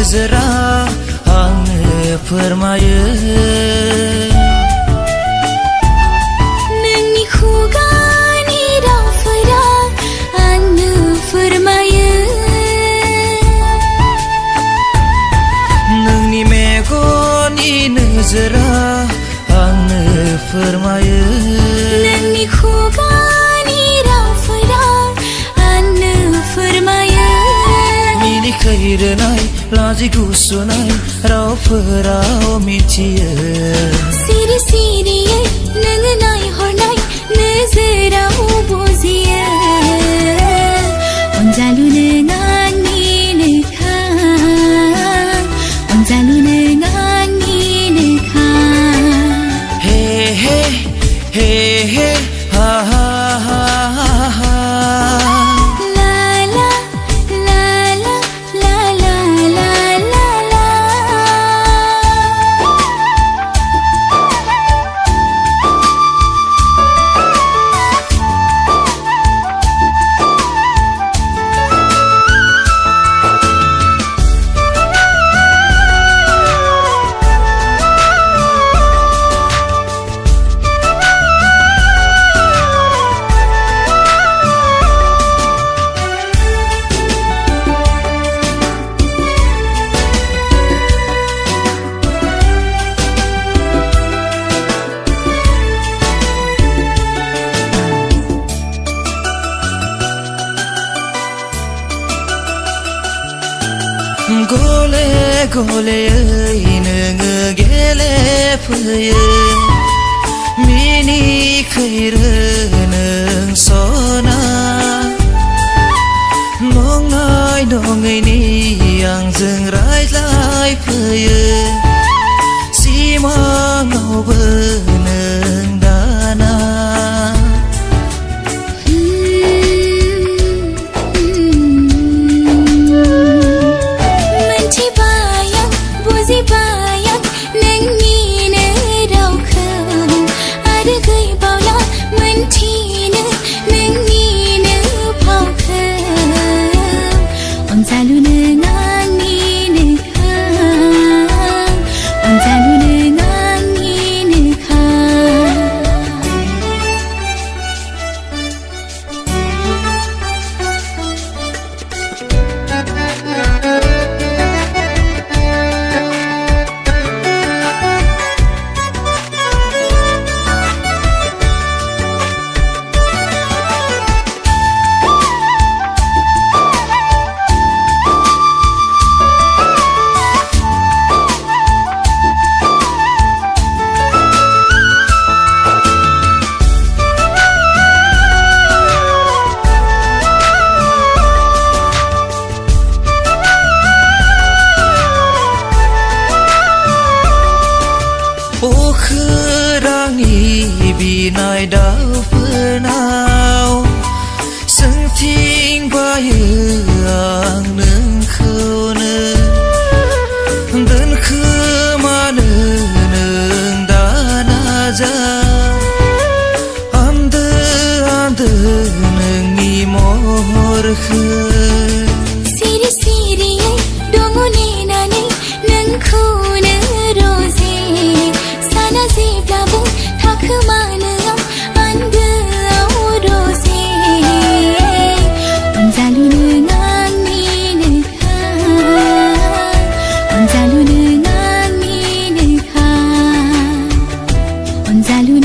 नोजोरा आंनो फोरमायो नोंनि खुगानि रावफोरा आंनो फोरमायो नोंनि मेगननि नोजोरा आंनो फोरमायो नोंनि खुगानि रावफोरा आंनो फोरमायो मिनि खैरोनाय लाजि गुसुनाय रावफोराव मिथियो सिरि सिरियै नोङो नायहरनाय नोजोराव बुजियो अनजालु नों आंनिनोखा अनजालु नों आंनिनोखा हे हे हे हे हा हा हा हा ला ला ला ला ला ला ला ला गले गलेयै नोङो गेलेफैयो मिनि खैरो नों सना नंनाय नङैनि आंजों रायज्लायफैयो सिमाङावबो नों दाना बुजिबाय आं नोंनिनो रावखौ आरो गैबावला मोनथिनो नोंनिनो फावखौ अनजालु नों आंनिनोखा अनजालु नों आंनिनोखा अखोरांनि बिनाय दाउफोरनाव सोंथिंबायो आं नोंखौनो दोनखोमानो नों दाना जा आन्दो आन्दो नोंनि महरखौ सिरि सिरियै दङ नेनानै नोंखौनो रोजे साना जेब्लाबो थाखोमानो आं आन्दोआव रोजे अनजालु नों आंनिनोखा अनजालु नों आंनिनोखा अनजालु